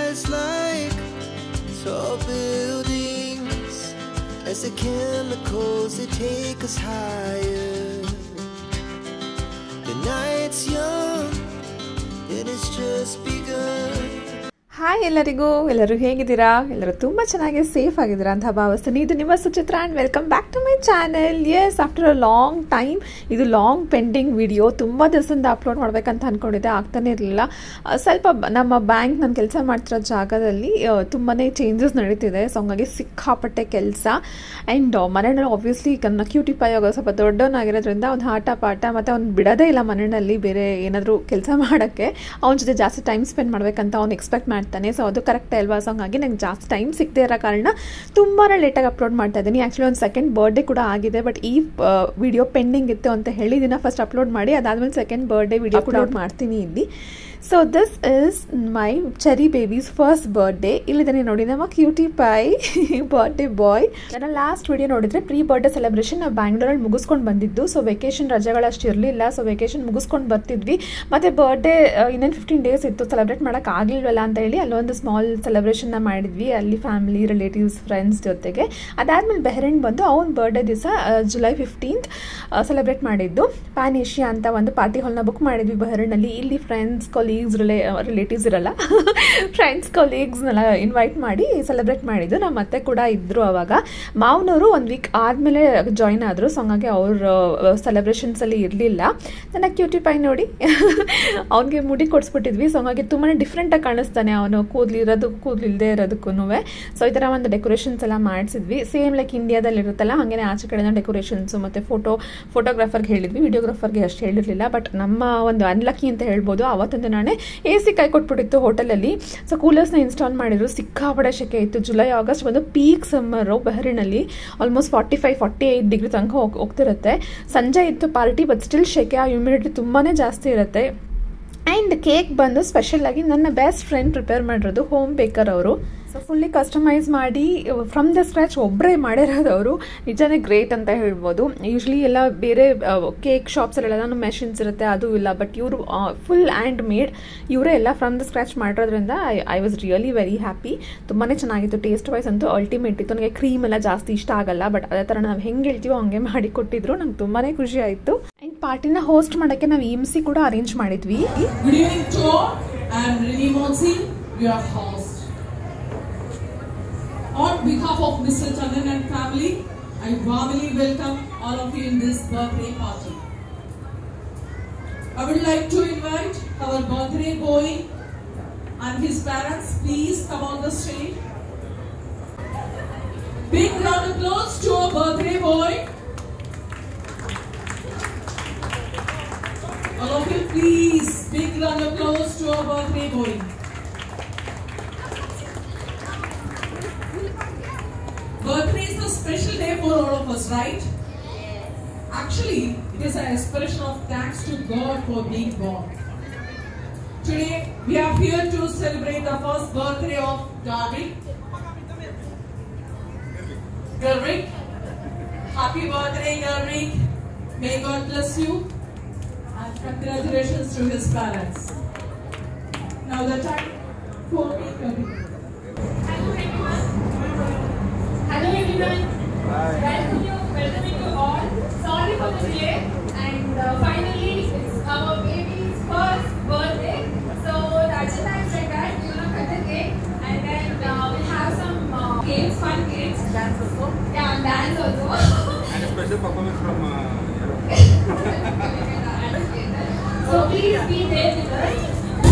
rise like tall buildings as the chemicals they take us higher. The night's young and it's just begun. Hi ಎಲ್ಲರೂ ಹೇಗಿದ್ದೀರಾ? ಎಲ್ಲರೂ ತುಂಬ ಚೆನ್ನಾಗಿ safe ಆಗಿದ್ದೀರಾ ಅಂತ ಭಾವಿಸ್ತೀನಿ. ಇದು ನಿಮ್ಮ Suchitra and welcome back to my channel. Yes, after a long time ಇದು ಲಾಂಗ್ ಪೆಂಡಿಂಗ್ ವಿಡಿಯೋ. ತುಂಬ ದಿವಸದಿಂದ ಅಪ್ಲೋಡ್ ಮಾಡಬೇಕಂತ ಅಂದ್ಕೊಂಡಿದ್ದೆ, ಆಗ್ತಾನೆ ಇರಲಿಲ್ಲ. ಸ್ವಲ್ಪ ನಮ್ಮ ಬ್ಯಾಂಕ್ ನಾನು ಕೆಲಸ ಮಾಡ್ತಿರೋ ಜಾಗದಲ್ಲಿ ತುಂಬಾ ಚೇಂಜಸ್ ನಡೀತಿದೆ. ಸೊ ಹಂಗಾಗಿ ಸಿಕ್ಕಾಪಟ್ಟೆ ಕೆಲಸ. ಆ್ಯಂಡ್ ಮನೆಯಲ್ಲಿ ಆಬ್ವಿಯಸ್ಲಿ ನನ್ನ ಕ್ಯೂಟಿ ಪೈ ಆಗೋ ಸ್ವಲ್ಪ ದೊಡ್ಡವನಾಗಿರೋದ್ರಿಂದ ಅವ್ನು ಆಟ ಪಾಠ ಮತ್ತು ಅವ್ನು ಬಿಡೋದೇ ಇಲ್ಲ ಮನೆಯಲ್ಲಿ ಬೇರೆ ಏನಾದರೂ ಕೆಲಸ ಮಾಡೋಕ್ಕೆ. ಅವನ ಜೊತೆ ಜಾಸ್ತಿ ಟೈಮ್ ಸ್ಪೆಂಡ್ ಮಾಡಬೇಕಂತ ಅವ್ನು ಎಕ್ಸ್ಪೆಕ್ಟ್ ಮಾಡ್ತಾನೆ. ಸೊ ಅದು ಕರೆಕ್ಟ್ ಅಲ್ವಾ? ಸೊ ಹಾಗಾಗಿ ನಂಗೆ ಜಾಸ್ತಿ ಟೈಮ್ ಸಿಗದೆ ಇರೋ ಕಾರಣ ತುಂಬಾ ಲೇಟಾಗಿ ಅಪ್ಲೋಡ್ ಮಾಡ್ತಾ ಇದ್ದೀನಿ. ಆ್ಯಕ್ಚುಲಿ ಒಂದು ಸೆಕೆಂಡ್ ಬರ್ಡೇ ಕೂಡ ಆಗಿದೆ, ಬಟ್ ಈ ವಿಡಿಯೋ ಪೆಂಡಿಂಗ್ ಇತ್ತು ಅಂತ ಹೇಳಿ ದಿನ ಫಸ್ಟ್ ಅಪ್ಲೋಡ್ ಮಾಡಿ ಅದಾದಮೇಲೆ ಸೆಕೆಂಡ್ ಬರ್ಡೇ ವಿಡಿಯೋ ಕೂಡ ಮಾಡ್ತೀನಿ ಇಲ್ಲಿ. So this is my cherry babies first birthday. ಇಲ್ಲಿದ್ದಾನೆ ನೋಡಿ ನಮ್ಮ ಕ್ಯೂಟಿ ಪೈ ಬರ್ಡೇ ಬಾಯ್. ನನ್ನ ಲಾಸ್ಟ್ ವಿಡಿಯೋ ನೋಡಿದ್ರೆ ಪ್ರೀ ಬರ್ಡೇ ಸೆಲೆಬ್ರೇಷನ್ ನಾವು ಬ್ಯಾಂಗ್ಳೂರಲ್ಲಿ ಮುಗಿಸ್ಕೊಂಡು ಬಂದಿದ್ದು. ಸೊ ವೆಕೇಶನ್ ರಜೆಗಳಷ್ಟು ಇರಲಿಲ್ಲ. ಸೊ ವೆಕೇಶನ್ ಮುಗಿಸ್ಕೊಂಡು ಬರ್ತಿದ್ವಿ. ಮತ್ತು ಬರ್ಡೇ ಇನ್ನೇನು 15 days ಇತ್ತು, ಸೆಲೆಬ್ರೇಟ್ ಮಾಡೋಕೆ ಆಗಲಿಲ್ವಲ್ಲ ಅಂತ ಹೇಳಿ ಅಲ್ಲೊಂದು ಸ್ಮಾಲ್ ಸೆಲೆಬ್ರೇಷನ್ನ ಮಾಡಿದ್ವಿ ಅಲ್ಲಿ ಫ್ಯಾಮಿಲಿ, ರಿಲೇಟಿವ್ಸ್, ಫ್ರೆಂಡ್ಸ್ ಜೊತೆಗೆ. ಅದಾದಮೇಲೆ ಬೆಹ್ರೇನ್ ಬಂದು ಅವ್ನ ಬರ್ಡೇ ದಿವಸ July 15th ಸೆಲೆಬ್ರೇಟ್ ಮಾಡಿದ್ದು. ಪ್ಯಾನ್ ಏಷ್ಯಾ ಅಂತ ಒಂದು ಪಾರ್ಟಿ ಹಾಲ್ನ ಬುಕ್ ಮಾಡಿದ್ವಿ ಬೆಹ್ರೇನಲ್ಲಿ. ಇಲ್ಲಿ ಫ್ರೆಂಡ್ಸ್, ರಿಲೇಟಿವ್ಸ್ ಇರಲ್ಲ, ಫ್ರೆಂಡ್ಸ್, ಕೊಲೀಗ್ಸ್ನೆಲ್ಲ ಇನ್ವೈಟ್ ಮಾಡಿ ಸೆಲೆಬ್ರೇಟ್ ಮಾಡಿದ್ದು. ನಮ್ಮ ಮತ್ತೆ ಕೂಡ ಇದ್ರು. ಅವಾಗ ಮಾವನವರು 1 week ಆದಮೇಲೆ ಜಾಯ್ನ್ ಆದರು. ಸೊ ಹಂಗಾಗಿ ಅವ್ರ ಸೆಲೆಬ್ರೇಷನ್ಸಲ್ಲಿ ಇರಲಿಲ್ಲ. ನನ್ನ ಕ್ಯೂಟಿ ಪೈ ನೋಡಿ ಅವನಿಗೆ ಮುಡಿ ಕೊಡಿಸ್ಬಿಟ್ಟಿದ್ವಿ. ಸೊ ಹಂಗಾಗಿ ತುಂಬಾ ಡಿಫ್ರೆಂಟಾಗಿ ಕಾಣಿಸ್ತಾನೆ ಅವನು, ಕೂದಲಿಲ್ಲದೆ ಇರೋದಕ್ಕೂ. ಸೊ ಈ ಥರ ಒಂದು ಡೆಕೋರೇಷನ್ಸ್ ಎಲ್ಲ ಮಾಡಿಸಿದ್ವಿ. ಸೇಮ್ ಲೈಕ್ ಇಂಡಿಯಾದಲ್ಲಿ ಇರುತ್ತಲ್ಲ ಹಾಗೆ ಆಚೆ ಕಡೆನ ಡೆಕೋರೇಷನ್ಸು. ಮತ್ತು ಫೋಟೋಗ್ರಾಫರ್ಗೆ ಹೇಳಿದ್ವಿ, ವಿಡಿಯೋಗ್ರಾಫರ್ಗೆ ಅಷ್ಟು ಹೇಳಿರಲಿಲ್ಲ. ಬಟ್ ನಮ್ಮ ಒಂದು ಅನ್ಲಕ್ಕಿ ಅಂತ ಹೇಳ್ಬೋದು, ಅವತ್ತೊಂದು ನಾನೇ AC ಕೈ ಕೊಟ್ಬಿಟ್ಟಿತ್ತು ಹೋಟೆಲಲ್ಲಿ. ಸೊ ಕೂಲರ್ಸ್ನ ಇನ್ಸ್ಟಾಲ್ ಮಾಡಿದ್ರು. ಸಿಕ್ಕಾಪಡೆ ಶೆಕೆ ಇತ್ತು. ಜುಲೈ ಆಗಸ್ಟ್ ಒಂದು ಪೀಕ್ ಸಮ್ಮರು ಬೆಹ್ರೇನಲ್ಲಿ. ಆಲ್ಮೋಸ್ಟ್ 45-48 ಡಿಗ್ರಿ ತನಕ ಹೋಗ್ತಿರುತ್ತೆ. ಸಂಜೆ ಇತ್ತು ಪಾರ್ಟಿ, ಬಟ್ ಸ್ಟಿಲ್ ಶೆಕೆ, ಹ್ಯೂಮಿಡಿಟಿ ತುಂಬಾ ಜಾಸ್ತಿ ಇರುತ್ತೆ. ಆ್ಯಂಡ್ ಕೇಕ್ ಬಂದು ಸ್ಪೆಷಲಾಗಿ ನನ್ನ ಬೆಸ್ಟ್ ಫ್ರೆಂಡ್ ಪ್ರಿಪೇರ್ ಮಾಡಿರೋದು, ಹೋಮ್ ಬೇಕರ್ ಅವರು. ಸೊ ಫುಲ್ಲಿ ಕಸ್ಟಮೈಸ್ ಮಾಡಿ ಫ್ರಮ್ ದ ಸ್ಕ್ರ್ಯಾಚ್ ಒಬ್ಬರೇ ಮಾಡಿರೋದವರು. ನಿಜಾನೇ ಗ್ರೇಟ್ ಅಂತ ಹೇಳ್ಬೋದು. ಯೂಶ್ವಲಿ ಎಲ್ಲ ಬೇರೆ ಕೇಕ್ ಶಾಪ್ಸಲ್ಲೆಲ್ಲ ಮೆಷಿನ್ಸ್ ಇರುತ್ತೆ, ಅದು ಇಲ್ಲ. ಬಟ್ ಇವರು ಫುಲ್ ಹ್ಯಾಂಡ್ ಮೇಡ್, ಇವರೇ ಎಲ್ಲ ಫ್ರಮ್ ದ ಸ್ಕ್ರ್ಯಾಚ್ ಮಾಡಿರೋದ್ರಿಂದ I was really very happy. ತುಂಬಾ ಚೆನ್ನಾಗಿತ್ತು. ಟೇಸ್ಟ್ ವೈಸ್ ಅಂತೂ ಅಲ್ಟಿಮೇಟ್ ಇತ್ತು. ನನಗೆ ಕ್ರೀಮ್ ಎಲ್ಲ ಜಾಸ್ತಿ ಇಷ್ಟ ಆಗಲ್ಲ, ಬಟ್ ಅದೇ ಥರ ನಾವು ಹೆಂಗೆ ಹೇಳ್ತೀವೋ ಹಂಗೆ ಮಾಡಿ ಕೊಟ್ಟಿದ್ರು. ನಂಗೆ ತುಂಬಾ ಖುಷಿ ಆಯಿತು. ಆ್ಯಂಡ್ ಪಾರ್ಟಿನ ಹೋಸ್ಟ್ ಮಾಡೋಕ್ಕೆ ನಾವು EMC ಕೂಡ ಅರೇಂಜ್ ಮಾಡಿದ್ವಿ. On behalf of Mr. Chandan and family, I warmly welcome all of you in this birthday party. I would like to invite our birthday boy and his parents. Please come on the stage. Big round of applause to our birthday boy. All of you, please, big round of applause to our birthday boy. Birthday is a special day for all of us, right? Actually, it is an expression of thanks to God for being born. Today, we are here to celebrate the first birthday of Garvik. Happy birthday, Garvik. May God bless you. And congratulations to his parents. Now the time for me, Garvik. Hello everyone. Welcome you all. Sorry for the delay. And finally, it's our baby's first birthday. So that's the time like that. We're gonna cut the cake, and then we'll have some games, fun games. Dance also. Yeah, dance also. And a special performance from So please be there with us.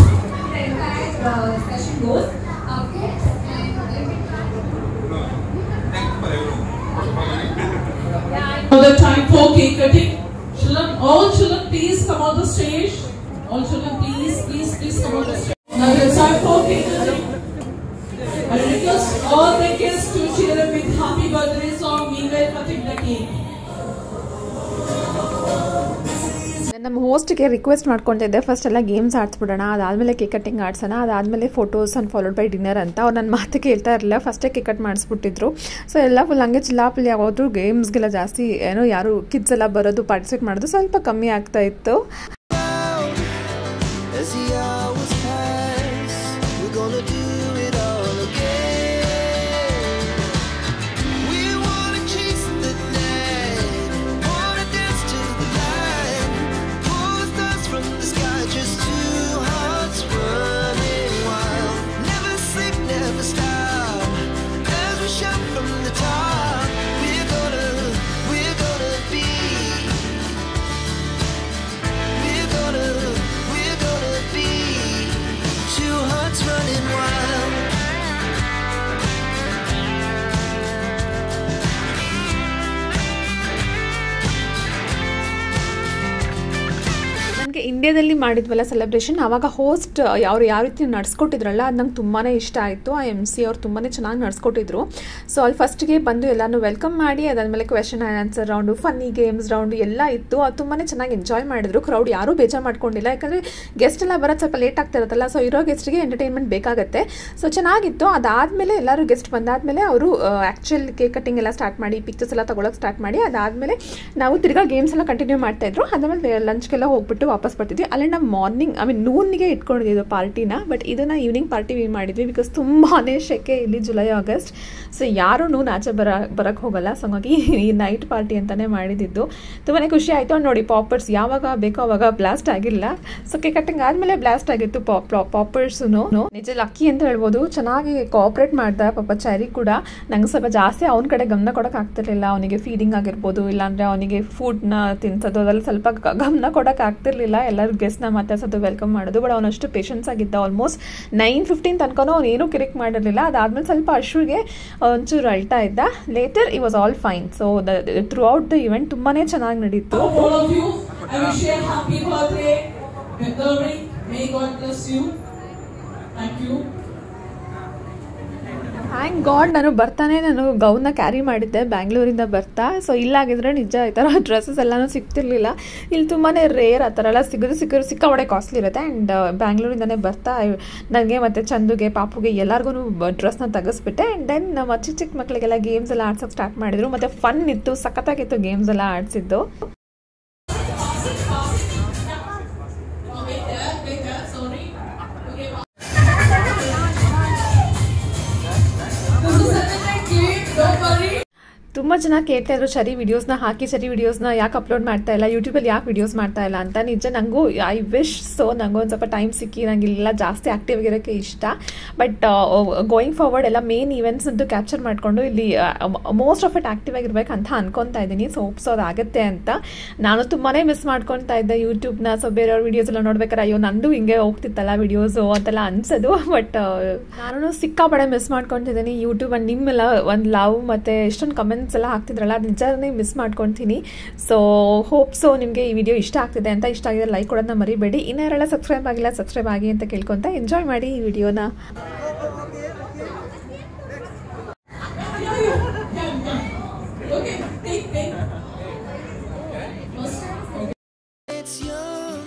The entire session goes. Okay. Now the time for cake cutting. Children, all children, please come on the stage. All children, please come on the stage. Now the time for cake cutting. I request all the guests to cheer up with happy birthday song meanwhile cutting the cake. ನಮ್ಮ ಹೋಸ್ಟ್ಗೆ request ಮಾಡ್ಕೊತಿದ್ದೆ, first ಎಲ್ಲ games ಆಡಿಸ್ಬಿಡೋಣ, ಅದಾದಮೇಲೆ cake cutting ಆಡ್ಸೋಣ, ಅದಾದಮೇಲೆ photos and followed by dinner ಅಂತ. ಅವ್ರು ನನ್ನ ಮಾತು ಕೇಳ್ತಾ ಇರಲಿಲ್ಲ, ಫಸ್ಟೇ ಕೇಕ್ ಕಟ್ ಮಾಡಿಸ್ಬಿಟ್ಟಿದ್ರು. ಸೊ ಎಲ್ಲ ಫುಲ್ ಹಂಗೆ ಚಿಲ್ಲಾಪಲ್ಲಿ ಯಾವಾದ್ರು ಗೇಮ್ಸ್ಗೆಲ್ಲ ಜಾಸ್ತಿ ಏನೋ ಯಾರು ಕಿಡ್ಸ್ ಎಲ್ಲ ಬರೋದು ಪಾರ್ಟಿಸಿಪೇಟ್ ಮಾಡೋದು ಸ್ವಲ್ಪ ಕಮ್ಮಿ ಆಗ್ತಾ ಇತ್ತು. As the hours pass, we're gonna do it ಇಂಡಿಯಾದಲ್ಲಿ ಮಾಡಿದ್ವಲ್ಲ ಸೆಲೆಬ್ರೇಷನ್, ಆವಾಗ ಹೋಸ್ಟ್ ಅವ್ರು ಯಾವ ರೀತಿ ನಡೆಸ್ಕೊಟ್ಟಿದ್ರಲ್ಲ ಅದು ನಂಗೆ ತುಂಬಾ ಇಷ್ಟ ಆಯಿತು. ಆ MC ಅವ್ರು ತುಂಬಾ ಚೆನ್ನಾಗಿ ನಡೆಸ್ಕೊಟ್ಟಿದ್ರು. ಸೊ ಅಲ್ಲಿ ಫಸ್ಟ್ಗೆ ಬಂದು ಎಲ್ಲನೂ ವೆಲ್ಕಮ್ ಮಾಡಿ ಅದಾದಮೇಲೆ question and answer round, funny games round ಎಲ್ಲ ಇತ್ತು. ಅದು ತುಂಬಾ ಚೆನ್ನಾಗಿ ಎಂಜಾಯ್ ಮಾಡಿದ್ರು. ಕ್ರೌಡ್ ಯಾರೂ ಬೇಜಾರು ಮಾಡ್ಕೊಂಡಿಲ್ಲ, ಯಾಕಂದರೆ ಗೆಸ್ಟ್ ಎಲ್ಲ ಬರೋದು ಸ್ವಲ್ಪ ಲೇಟ್ ಆಗ್ತಿರುತ್ತಲ್ಲ, ಸೊ ಇರೋ ಗೆಸ್ಟ್ಗೆ ಎಂಟರ್ಟೈನ್ಮೆಂಟ್ ಬೇಕಾಗುತ್ತೆ. ಸೊ ಚೆನ್ನಾಗಿತ್ತು. ಅದಾದಮೇಲೆ ಎಲ್ಲರೂ ಗೆಸ್ಟ್ ಬಂದಾದಮೇಲೆ ಅವರು ಆ್ಯಕ್ಚುಲ್ ಕೇಕ್ ಕಟ್ಟಿಂಗ್ ಎಲ್ಲ ಸ್ಟಾರ್ಟ್ ಮಾಡಿ ಪಿಕ್ಚರ್ಸ್ ಎಲ್ಲ ತೊಗೊಳಕ್ಕೆ ಸ್ಟಾರ್ಟ್ ಮಾಡಿ ಅದಾದಮೇಲೆ ನಾವು ತಿರ್ಗಾ ಗೇಮ್ಸ್ ಎಲ್ಲ ಕಂಟಿನ್ಯೂ ಮಾಡ್ತಾಯಿದ್ರು. ಅದಾದಮೇಲೆ ಲಂಚ್ಗೆಲ್ಲ ಹೋಗ್ಬಿಟ್ಟು ವಾಪಸ್ ಬರ್ತಿದ್ವಿ. ಅಲ್ಲೇ ನಾವು ಮಾರ್ನಿಂಗ್ ನೂನ್ಗೆ ಇಟ್ಕೊಂಡಿದ್ದು ಪಾರ್ಟಿನ, ಬಟ್ ಇದನ್ನು ಈವ್ನಿಂಗ್ ಪಾರ್ಟಿ ಮಾಡಿದ್ವಿ. ಬಿಕಾಸ್ ತುಂಬಾ ಶೆಕೆ ಇಲ್ಲಿ ಜುಲೈ ಆಗಸ್ಟ್, ಸೊ ಯಾರೂ ಆಚೆ ಬರೋಕ್ಕೆ ಹೋಗಲ್ಲ. ಸೊ ಹಾಗಾಗಿ ಈ ನೈಟ್ ಪಾರ್ಟಿ ಅಂತಲೇ ಮಾಡಿದ್ದು. ತುಂಬಾ ಖುಷಿ ಆಯಿತು. ನೋಡಿ ಪಾಪರ್ಸ್ ಯಾವಾಗ ಬೇಕೋ ಅವಾಗ ಬ್ಲಾಸ್ಟ್ ಆಗಿಲ್ಲ. ಸೊ ಕೇಕ್ ಕಟ್ಟಿಂಗ್ ಆದಮೇಲೆ ಬ್ಲಾಸ್ಟ್ ಆಗಿತ್ತು ಪಾಪರ್ಸು. ನಿಜ ಲಕ್ಕಿ ಅಂತ ಹೇಳ್ಬೋದು. ಚೆನ್ನಾಗಿ ಕೋಆಪ್ರೇಟ್ ಮಾಡ್ದ ಪಾಪ ಚಾರಿ ಕೂಡ. ನಂಗೆ ಸ್ವಲ್ಪ ಜಾಸ್ತಿ ಅವನ ಕಡೆ ಗಮನ ಕೊಡೋಕೆ ಆಗ್ತಿರ್ಲಿಲ್ಲ. ಅವನಿಗೆ ಫೀಡಿಂಗ್ ಆಗಿರ್ಬೋದು, ಇಲ್ಲಾಂದರೆ ಅವನಿಗೆ ಫುಡ್ನ ತಿನ್ಸೋದು ಅದರಲ್ಲಿ ಸ್ವಲ್ಪ ಗಮನ ಕೊಡೋಕೆ ಆಗ್ತಿರ್ಲಿಲ್ಲ. ಎಲ್ಲರೂ ಗೆಸ್ಟ್ನ ಮಾತಾಡ್ಸೋದು, ವೆಲ್ಕಮ್ ಮಾಡೋದು. ಬಟ್ ಅವನಷ್ಟು ಪೇಷನ್ಸ್ ಆಗಿದ್ದ. ಆಲ್ಮೋಸ್ಟ್ 9:15 ತನಕನೂ ಅವನು ಏನೂ ಕಿರಿಕ್ ಮಾಡಿರಲಿಲ್ಲ. ಅದಾದಮೇಲೆ ಸ್ವಲ್ಪ ಅಶ್ವಿಗೆ ಒಂಚೂರು ಅಳ್ತಾ ಇದ್ದ. Later it was all fine. So through out the event ತುಂಬಾ ಚೆನ್ನಾಗಿ ನಡೀತು. ಥ್ಯಾಂಕ್ ಗಾಡ್ ನಾನು ಗೌನ್ನ ಕ್ಯಾರಿ ಮಾಡಿದ್ದೆ ಬ್ಯಾಂಗ್ಳೂರಿಂದ ಬರ್ತಾ. ಸೊ ಇಲ್ಲಾಗಿದ್ರೆ ನಿಜ ಈ ಥರ ಡ್ರೆಸ್ಸಸ್ ಎಲ್ಲನೂ ಸಿಗ್ತಿರ್ಲಿಲ್ಲ. ಇಲ್ಲಿ ತುಂಬಾ ರೇರ್ ಆ ಥರ ಎಲ್ಲ ಸಿಕ್ಕಾಪಟ್ಟೆ ಕಾಸ್ಟ್ಲಿ ಇರುತ್ತೆ. ಆ್ಯಂಡ್ ಬ್ಯಾಂಗ್ಳೂರಿಂದನೇ ಬರ್ತಾ ನನಗೆ ಮತ್ತು ಚಂದುಗೆ ಪಾಪುಗೆ ಎಲ್ಲರಿಗೂ ಡ್ರೆಸ್ನ ತೆಗೆಸ್ಬಿಟ್ಟೆ. ಆ್ಯಂಡ್ ದೆನ್ ನಮ್ಮ ಚಿಕ್ಕ ಮಕ್ಕಳಿಗೆಲ್ಲ ಗೇಮ್ಸ್ ಎಲ್ಲ ಆಡ್ಸೋಕ್ಕೆ ಸ್ಟಾರ್ಟ್ ಮಾಡಿದ್ರು. ಮತ್ತು ಫನ್ ಇತ್ತು, ಸಖತ್ತಾಗಿತ್ತು ಗೇಮ್ಸ್ ಎಲ್ಲ ಆಡಿಸಿದ್ದು. ತುಂಬ ಜನ ಕೇಳ್ತಾ ಇದ್ರು ಶರಿ ವಿಡಿಯೋಸ್ನ ಹಾಕಿ, ಶರಿ ವಿಡಿಯೋಸ್ನ ಯಾಕೆ ಅಪ್ಲೋಡ್ ಮಾಡ್ತಾ ಇಲ್ಲ, ಯೂಟ್ಯೂಬಲ್ಲಿ ಯಾಕೆ ವಿಡಿಯೋಸ್ ಮಾಡ್ತಾ ಇಲ್ಲ ಅಂತ. ನಿಜ ನನಗೂ ಐ ವಿಶ್ ಸೊ ನನಗೂ ಒಂದು ಸ್ವಲ್ಪ ಟೈಮ್ ಸಿಕ್ಕಿ ನನಗೆಲ್ಲ ಜಾಸ್ತಿ ಆ್ಯಕ್ಟಿವ್ ಆಗಿರೋಕ್ಕೆ ಇಷ್ಟ. ಬಟ್ ಗೋಯಿಂಗ್ ಫಾರ್ವರ್ಡ್ ಎಲ್ಲ ಮೇನ್ ಈವೆಂಟ್ಸ್ ಅಂತೂ ಕ್ಯಾಪ್ಚರ್ ಮಾಡಿಕೊಂಡು ಇಲ್ಲಿ ಮೋಸ್ಟ್ ಆಫ್ ಇಟ್ ಆ್ಯಕ್ಟಿವ್ ಆಗಿರ್ಬೇಕು ಅಂತ ಅನ್ಕೊತಾ ಇದ್ದೀನಿ. ಸೊ ಹೋಪ್ಸ್ ಅದಾಗುತ್ತೆ ಅಂತ. ನಾನು ತುಂಬಾ ಮಿಸ್ ಮಾಡ್ಕೊತಾ ಇದ್ದೆ ಯೂಟ್ಯೂಬ್ನ. ಸೊ ಬೇರೆಯವ್ರ ವೀಡಿಯೋಸ್ ಎಲ್ಲ ನೋಡ್ಬೇಕಾರೆ ಅಯ್ಯೋ ನಂದು ಹಿಂಗೆ ಹೋಗ್ತಿತ್ತಲ್ಲ ವೀಡಿಯೋಸು ಅಂತೆಲ್ಲ ಅನ್ಸೋದು. ಬಟ್ ನಾನು ಸಿಕ್ಕಾಪಡೆ ಮಿಸ್ ಮಾಡ್ಕೊತಿದ್ದೀನಿ ಯೂಟ್ಯೂಬ್. ನಿಮ್ಮೆಲ್ಲ ಒಂದು ಲವ್ ಮತ್ತು ಎಷ್ಟೊಂದು ಕಮೆಂಟ್ಸ್ ಎಲ್ಲ ಹಾಕ್ತಿದ್ರಲ್ಲ, ಅದು ನಿಜನೇ ಮಿಸ್ ಮಾಡ್ಕೊತೀನಿ. ಸೊ ಹೋಪ್ ಸೊ ನಿಮಗೆ ಈ ವಿಡಿಯೋ ಇಷ್ಟ ಆಗ್ತಿದೆ ಅಂತ. ಇಷ್ಟ ಆಗಿದೆ ಲೈಕ್ ಕೊಡೋದನ್ನ ಮರಿಬೇಡಿ. ಇನ್ನೇರೆಲ್ಲ ಸಬ್ಸ್ಕ್ರೈಬ್ ಆಗಿಲ್ಲ ಸಬ್ಸ್ಕ್ರೈಬ್ ಆಗಿ ಅಂತ ಕೇಳ್ಕೊತ ಎಂಜಾಯ್ ಮಾಡಿ ಈ ವಿಡಿಯೋನ. It's young,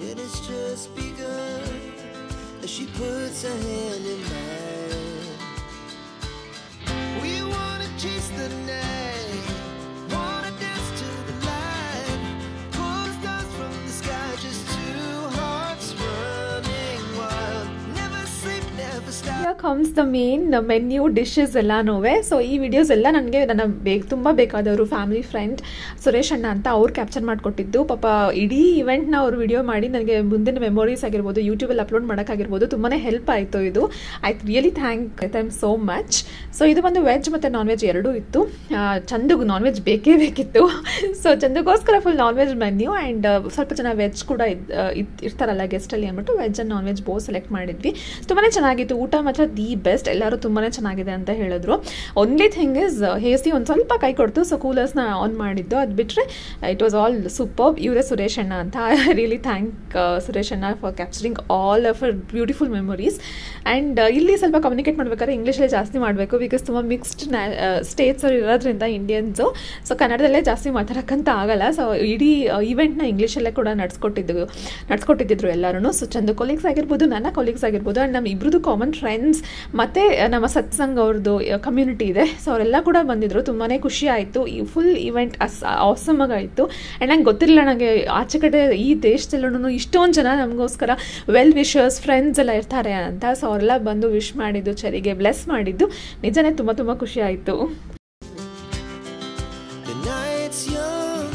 it has just begun. As she puts her hand in mine, we wanna chase the night, wanna dance to the light, pull the stars from the sky, just two hearts running wild, never sleep, never stop. Here comes the main menu dishes ಎಲ್ಲನೂ. So ಈ videos ಎಲ್ಲ ನನಗೆ ತುಂಬ ಬೇಕಾದವರು family friend Suresh ಅಣ್ಣ ಅಂತ ಅವ್ರು capture ಮಾಡಿಕೊಟ್ಟಿದ್ದು. ಪಾಪ ಇಡೀ ಇವೆಂಟ್ನ ಅವ್ರು ವಿಡಿಯೋ ಮಾಡಿ ನನಗೆ ಮುಂದಿನ ಮೆಮೊರೀಸ್ ಆಗಿರ್ಬೋದು, ಯೂಟ್ಯೂಬಲ್ಲಿ ಅಪ್ಲೋಡ್ ಮಾಡೋಕ್ಕಾಗಿರ್ಬೋದು ತುಂಬಾ ಹೆಲ್ಪ್ ಆಯಿತು. ಇದು I really thank them so much. So ಇದು ಒಂದು ವೆಜ್ ಮತ್ತು ನಾನ್ ವೆಜ್ ಎರಡೂ ಇತ್ತು. ಚಂದುಗೂ ನಾನ್ ವೆಜ್ ಬೇಕೇ ಬೇಕಿತ್ತು. ಸೊ ಚಂದುಗೋಸ್ಕರ full non veg menu. And ಸ್ವಲ್ಪ ಜನ ವೆಜ್ ಕೂಡ ಇರ್ತಾರಲ್ಲ ಗೆಸ್ಟಲ್ಲಿ ಅಂದ್ಬಿಟ್ಟು veg and non veg both select ಮಾಡಿದ್ವಿ. ತುಂಬಾ ಚೆನ್ನಾಗಿತ್ತು. ಊಟ ಮಾತ್ರ ದಿ ಬೆಸ್ಟ್. ಎಲ್ಲರೂ ತುಂಬಾ ಚೆನ್ನಾಗಿದೆ ಅಂತ ಹೇಳಿದ್ರು. ಓನ್ಲಿ ಥಿಂಗ್ ಇಸ್ ಹೇಸಿ ಒಂದು ಸ್ವಲ್ಪ ಕೈ ಕೊಡ್ತು. ಸೊ ಕೂಲರ್ಸ್ನ ಆನ್ ಮಾಡಿದ್ದು. ಅದು ಬಿಟ್ಟರೆ ಇಟ್ ವಾಸ್ ಆಲ್ ಸೂಪರ್ಬ್. ಇವರೇ ಸುರೇಶ್ ಅಣ್ಣ ಅಂತ. ಐ ರಿಯಲಿ ಥ್ಯಾಂಕ್ ಸುರೇಶ್ ಅಣ್ಣ for capturing all of our beautiful memories. And ಇಲ್ಲಿ ಸ್ವಲ್ಪ ಕಮ್ಯುನಿಕೇಟ್ ಮಾಡ್ಬೇಕಾದ್ರೆ ಇಂಗ್ಲೀಷಲ್ಲೇ ಜಾಸ್ತಿ ಮಾಡಬೇಕು. ಬಿಕಾಸ್ ತುಂಬ ಮಿಕ್ಸ್ಡ್ ಸ್ಟೇಟ್ಸ್ ಅವ್ರು ಇರೋದ್ರಿಂದ ಇಂಡಿಯನ್ಸು. ಸೊ ಕನ್ನಡದಲ್ಲೇ ಜಾಸ್ತಿ ಮಾತಾಡೋಕ್ಕಂತ ಆಗಲ್ಲ. ಸೊ ಇಡೀ ಈವೆಂಟ್ನ ಇಂಗ್ಲೀಷಲ್ಲೇ ಕೂಡ ನಡ್ಸ್ಕೊಟ್ಟಿದ್ರು ಎಲ್ಲರೂ. ಸೊ ಚಂದು ಕೊಲೀಗ್ಸ್ ಆಗಿರ್ಬೋದು, ನನ್ನ ಕೊಲೀಗ್ಸ್ ಆಗಿರ್ಬೋದು, ಆ್ಯಂಡ್ ನಮ್ಮ ಇಬ್ಬರದು ಕಾಮನ್ ಫ್ರೆಂಡ್ಸ್ ಮತ್ತು ನಮ್ಮ ಸತ್ಸಂಗ್ ಅವ್ರದ್ದು ಕಮ್ಯುನಿಟಿ ಇದೆ. ಸೊ ಅವರೆಲ್ಲ ಕೂಡ ಬಂದಿದ್ದರು. ತುಂಬಾ ಖುಷಿ ಆಯಿತು. ಈ ಫುಲ್ ಈವೆಂಟ್ ಆಸಮ್ ಆಗಾಯಿತು. ಆ್ಯಂಡ್ ನಂಗೆ ಗೊತ್ತಿರಲಿಲ್ಲ ನನಗೆ ಆಚೆ ಕಡೆ ಈ ದೇಶದಲ್ಲೂ ಇಷ್ಟೊಂದು ಜನ ನಮಗೋಸ್ಕರ ವೆಲ್ ವಿಶರ್ಸ್ ಫ್ರೆಂಡ್ಸ್ ಎಲ್ಲ ಇರ್ತಾರೆ ಅಂತ. ಸೊ ಅವರೆಲ್ಲ ಬಂದು ವಿಶ್ ಮಾಡಿದ್ದು, ಚರಿಗೆ ಬ್ಲೆಸ್ ಮಾಡಿದ್ದು ನಿಜನೇ ತುಂಬ ತುಂಬ ಖುಷಿ ಆಯಿತು. The night's young,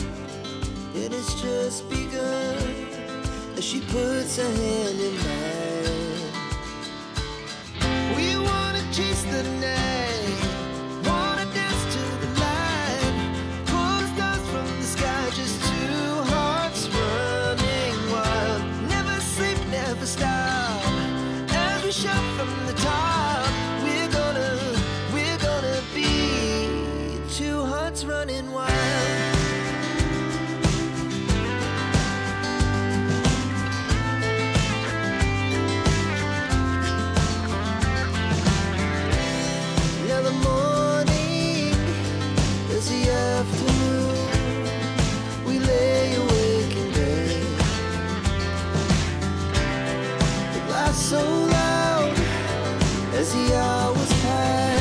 it has just begun. As she puts her hand in mine, we wanna chase the night, wanna dance to the light, pull the stars from the sky, just two hearts running wild, never sleep, never stop, as we shout from the top, we're gonna be two hearts running wild.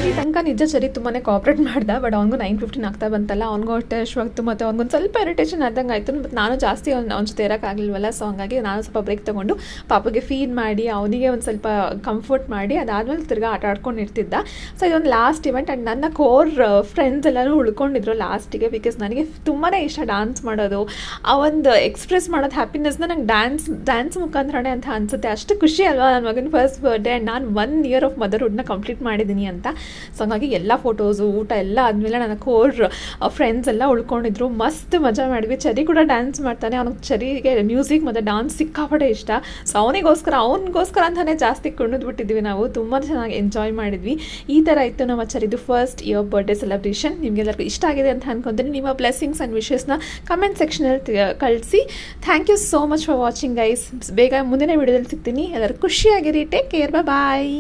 ಇಲ್ಲಿ ತನಕ ನಿಜ ಚರಿ ತುಂಬಾ cooperate ಮಾಡ್ದೆ. But ಅವ್ನಿಗೂ 9:15 ಆಗ್ತಾ ಬಂತಲ್ಲ, ಅವ್ನಿಗೂ ಅಷ್ಟೇ ಅಶ್ವಾಗ್ತು ಮತ್ತು ಅವ್ನಿಗೊಂದು ಸ್ವಲ್ಪ ಇರಿಟೇಷನ್ ಆದಂಗೆ ಆಯಿತು. ಮತ್ತು ನಾನು ಜಾಸ್ತಿ ಅವ್ನ ಜೊತೆ ಇರೋಕ್ಕಾಗಲಿಲ್ವಲ್ಲ. ಸೊ ಹಂಗಾಗಿ ನಾನು ಸ್ವಲ್ಪ ಬ್ರೇಕ್ ತೊಗೊಂಡು ಪಾಪಗೆ ಫೀಡ್ ಮಾಡಿ ಅವನಿಗೆ ಒಂದು ಸ್ವಲ್ಪ ಕಂಫರ್ಟ್ ಮಾಡಿ ಅದಾದಮೇಲೆ ತಿರ್ಗಾ ಆಟ ಆಡ್ಕೊಂಡು ಇರ್ತಿದ್ದ. ಸೊ ಇದೊಂದು ಲಾಸ್ಟ್ ಇವೆಂಟ್. ಆ್ಯಂಡ್ ನನ್ನ ಕೋರ್ ಫ್ರೆಂಡ್ಸ್ ಎಲ್ಲರೂ ಉಳ್ಕೊಂಡಿದ್ರು ಲಾಸ್ಟಿಗೆ. ಬಿಕಾಸ್ ನನಗೆ ತುಂಬಾ ಇಷ್ಟ ಡ್ಯಾನ್ಸ್ ಮಾಡೋದು, ಆ ಒಂದು ಎಕ್ಸ್ಪ್ರೆಸ್ ಮಾಡೋದು ಹ್ಯಾಪಿನೆಸ್ನ ನಂಗೆ ಡ್ಯಾನ್ಸ್ ಮುಖಾಂತರನೇ ಅಂತ ಅನಿಸುತ್ತೆ. ಅಷ್ಟು ಖುಷಿ ಅಲ್ವಾ ನನ್ನ ಮಗನ ಫಸ್ಟ್ ಬರ್ಡೇ. ಆ್ಯಂಡ್ ನಾನು 1 year ಆಫ್ ಮದರ್ಹುಡ್ನ ಕಂಪ್ಲೀಟ್ ಮಾಡಿದ್ದೀನಿ ಅಂತ. ಸೊ ಹಂಗಾಗಿ ಎಲ್ಲ ಫೋಟೋಸು ಊಟ ಎಲ್ಲ ಆದಮೇಲೆ ನನ್ನ ಕೋರ್ ಫ್ರೆಂಡ್ಸ್ ಎಲ್ಲ ಉಳ್ಕೊಂಡಿದ್ರು. ಮಸ್ತ್ ಮಜಾ ಮಾಡಿದ್ವಿ. ಚರಿ ಕೂಡ ಡ್ಯಾನ್ಸ್ ಮಾಡ್ತಾನೆ. ಅವ್ನಿಗೆ ಚರಿಗೆ ಮ್ಯೂಸಿಕ್ ಮತ್ತು ಡಾನ್ಸ್ ಸಿಕ್ಕಾಪಟ್ಟೆ ಇಷ್ಟ. ಸೊ ಅವನಿಗೋಸ್ಕರ ಅಂತಲೇ ಜಾಸ್ತಿ ಕುಣಿದ್ಬಿಟ್ಟಿದ್ವಿ ನಾವು. ತುಂಬ ಚೆನ್ನಾಗಿ ಎಂಜಾಯ್ ಮಾಡಿದ್ವಿ. ಈ ಥರ ಇತ್ತು ನಮ್ಮ ಚರಿದು ಫಸ್ಟ್ ಇಯರ್ ಬರ್ಡೇ ಸೆಲೆಬ್ರೇಷನ್. ನಿಮಗೆಲ್ಲರಿಗೂ ಇಷ್ಟ ಆಗಿದೆ ಅಂತ ಅಂದ್ಕೊಂತೀನಿ. ನಿಮ್ಮ ಬ್ಲೆಸ್ಸಿಂಗ್ಸ್ ಆ್ಯಂಡ್ ವಿಶಸ್ನ ಕಮೆಂಟ್ ಸೆಕ್ಷನಲ್ಲಿ ಕಳಿಸಿ. Thank you so much for watching guys. ಬೇಗ ಮುಂದಿನ ವಿಡಿಯೋದಲ್ಲಿ ಸಿಗ್ತೀನಿ. ಎಲ್ಲರೂ ಖುಷಿಯಾಗಿರಿ. Take care. ಬಾಯ್.